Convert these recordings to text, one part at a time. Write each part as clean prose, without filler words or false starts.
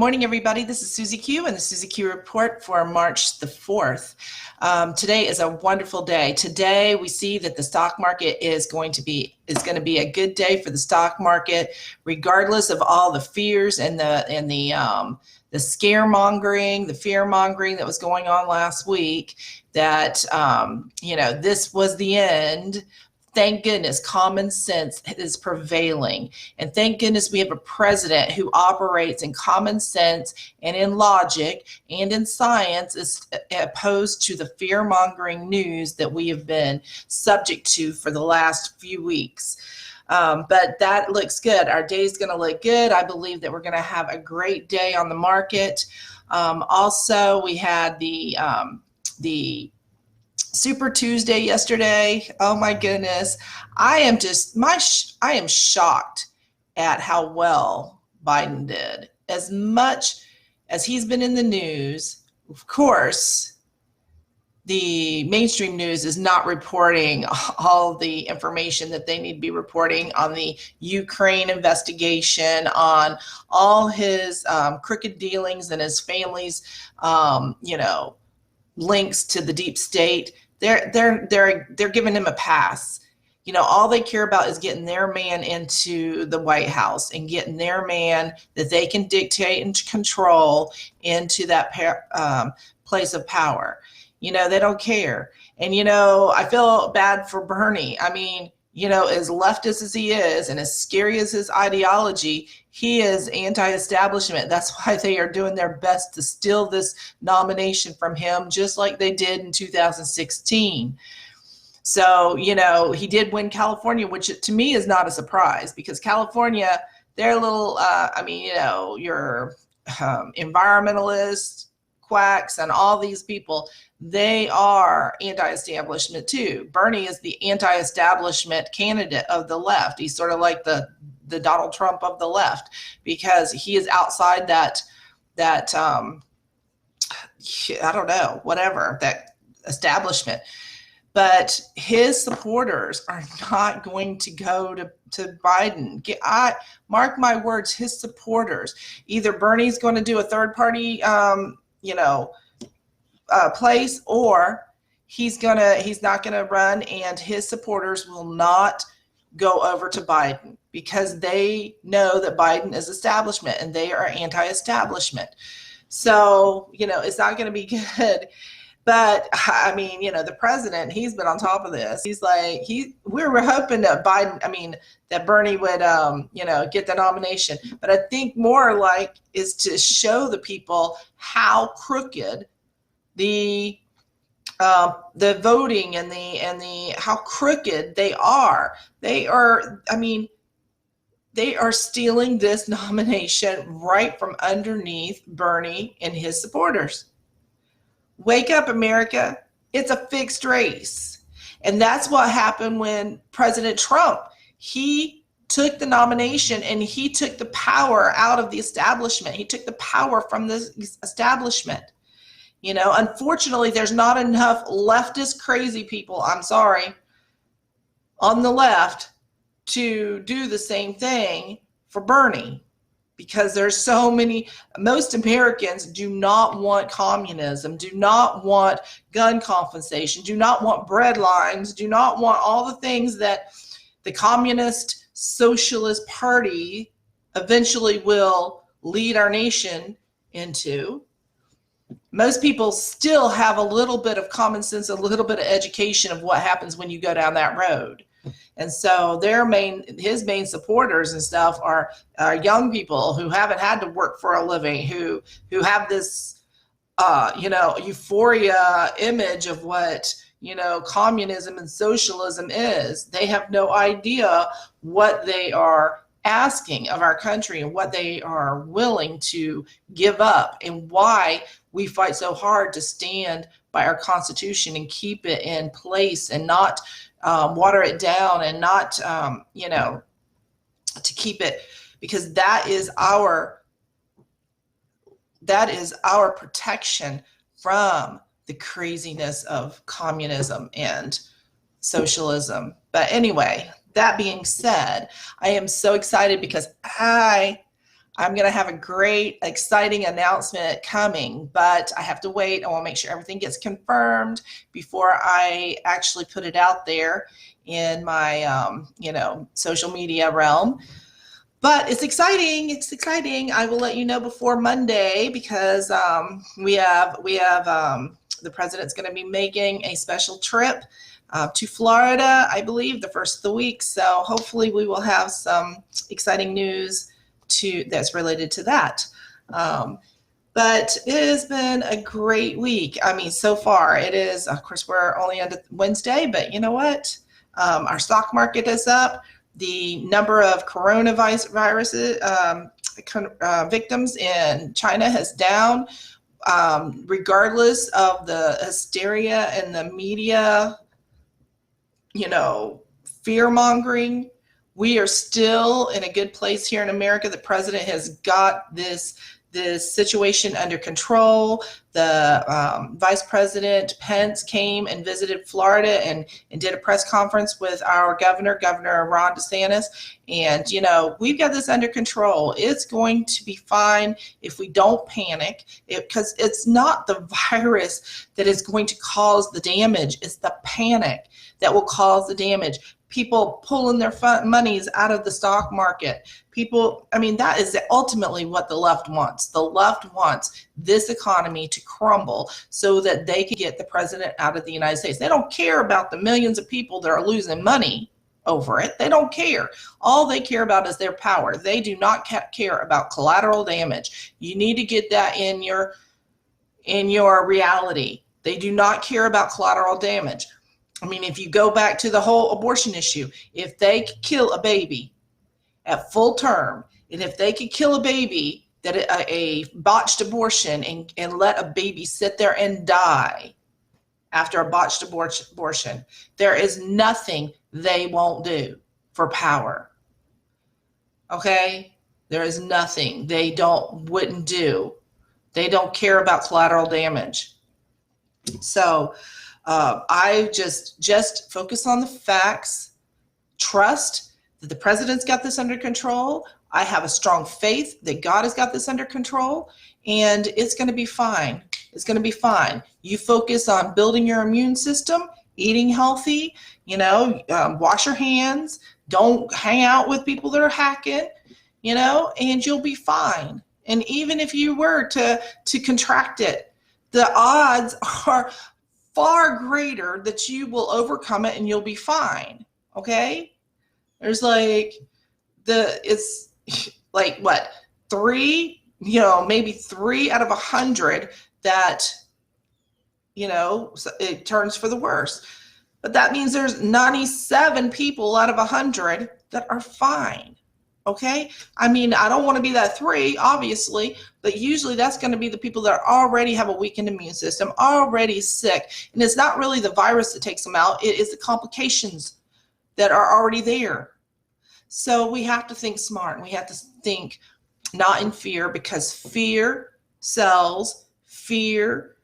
Morning, everybody. This is SuzyQ and the SuzyQ Report for March the 4th. Today is a wonderful day. Today, we see that the stock market is going to be a good day for the stock market, regardless of all the fears and the scaremongering, the fear mongering that was going on last week. That this was the end. Thank goodness common sense is prevailing. And thank goodness we have a president who operates in common sense and in logic and in science, as opposed to the fear-mongering news that we have been subject to for the last few weeks. But that looks good. Our day is going to look good. I believe that we're going to have a great day on the market. Also, we had the Super Tuesday yesterday. Oh my goodness. I am shocked at how well Biden did. As much as he's been in the news, of course, the mainstream news is not reporting all the information that they need to be reporting on the Ukraine investigation, on all his crooked dealings and his family's, links to the deep state. They're giving him a pass. All they care about is getting their man into the White House and getting their man that they can dictate and control into that place of power. They don't care. And, I feel bad for Bernie. I mean, as leftist as he is and as scary as his ideology, he is anti-establishment. That's why they are doing their best to steal this nomination from him, just like they did in 2016. So, he did win California, which to me is not a surprise, because California, they're a little, your environmentalists, quacks, and all these people, they are anti-establishment too. Bernie is the anti-establishment candidate of the left. He's sort of like the Donald Trump of the left, because he is outside that I don't know, whatever, that establishment. But his supporters are not going to go to Biden. Mark my words, his supporters. Either Bernie's going to do a third party place, or he's not gonna run, and his supporters will not go over to Biden, because they know that Biden is establishment and they are anti-establishment. So it's not going to be good. But I mean, the president, he's been on top of this. He's like, we were hoping that that Bernie would, get the nomination. But I think more like is to show the people how crooked the voting and the how crooked they are. They are stealing this nomination right from underneath Bernie and his supporters. Wake up, America. It's a fixed race. And that's what happened when President Trump, he took the nomination and he took the power out of the establishment. He took the power from the establishment. Unfortunately, there's not enough leftist crazy people, I'm sorry, on the left to do the same thing for Bernie, because there's so many. Most Americans do not want communism, do not want gun compensation, do not want bread lines, do not want all the things that the Communist Socialist Party eventually will lead our nation into. Most people still have a little bit of common sense, a little bit of education of what happens when you go down that road. And so his main supporters and stuff are young people who haven't had to work for a living, who have this, euphoria image of what, communism and socialism is. They have no idea what they are asking of our country and what they are willing to give up, and why we fight so hard to stand by our Constitution and keep it in place and not water it down, and not, to keep it, because that is our protection from the craziness of communism and socialism. But anyway, that being said, I am so excited because I I'm going to have a great, exciting announcement coming, but I have to wait. I want to make sure everything gets confirmed before I actually put it out there in my, social media realm. But it's exciting. It's exciting. I will let you know before Monday because we have the president's going to be making a special trip to Florida, I believe, the first of the week. So hopefully we will have some exciting news that's related to that. But it has been a great week. I mean, so far it is. Of course, we're only on Wednesday, but you know what? Our stock market is up. The number of coronavirus victims in China has down, regardless of the hysteria and the media, fear mongering. We are still in a good place here in America. The president has got this situation under control. The Vice President Pence came and visited Florida and did a press conference with our Governor Ron DeSantis. And, we've got this under control. It's going to be fine if we don't panic, because it's not the virus that is going to cause the damage. It's the panic that will cause the damage. People pulling their monies out of the stock market. That is ultimately what the left wants. The left wants this economy to crumble so that they can get the president out of the United States. They don't care about the millions of people that are losing money over it. They don't care. All they care about is their power. They do not care about collateral damage. You need to get that in your reality. They do not care about collateral damage. If you go back to the whole abortion issue, if they could kill a baby at full term, and if they could kill a baby that a botched abortion and let a baby sit there and die after a botched abortion, there is nothing they won't do for power. Okay? There is nothing they wouldn't do. They don't care about collateral damage. So I just focus on the facts, trust that the president's got this under control. I have a strong faith that God has got this under control, and it's going to be fine. It's going to be fine. You focus on building your immune system, eating healthy, wash your hands, don't hang out with people that are hacking, and you'll be fine. And even if you were to contract it, the odds are far greater that you will overcome it and you'll be fine. Okay? There's it's like what, 3, maybe 3 out of 100 that, it turns for the worse. But that means there's 97 people out of 100 that are fine. Okay? I don't want to be that 3, obviously, but usually that's going to be the people that already have a weakened immune system, already sick. And it's not really the virus that takes them out. It is the complications that are already there. So we have to think smart, and we have to think not in fear, because fear sells. Fear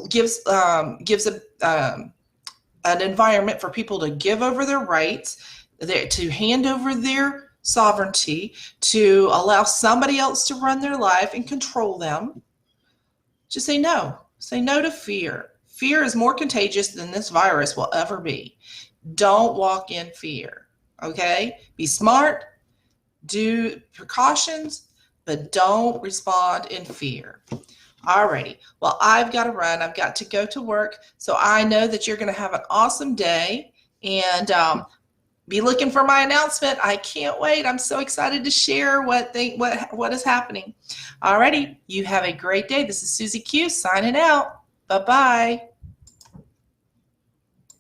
gives an environment for people to give over their rights, to hand over their sovereignty, to allow somebody else to run their life and control them. Just say no. Say no to fear. Fear is more contagious than this virus will ever be. Don't walk in fear. Okay? Be smart, do precautions, but don't respond in fear. Alrighty. Well, I've got to run. I've got to go to work. So I know that you're going to have an awesome day, and be looking for my announcement. I can't wait. I'm so excited to share what is happening. Alrighty. You have a great day. This is SuzyQ signing out. Bye-bye.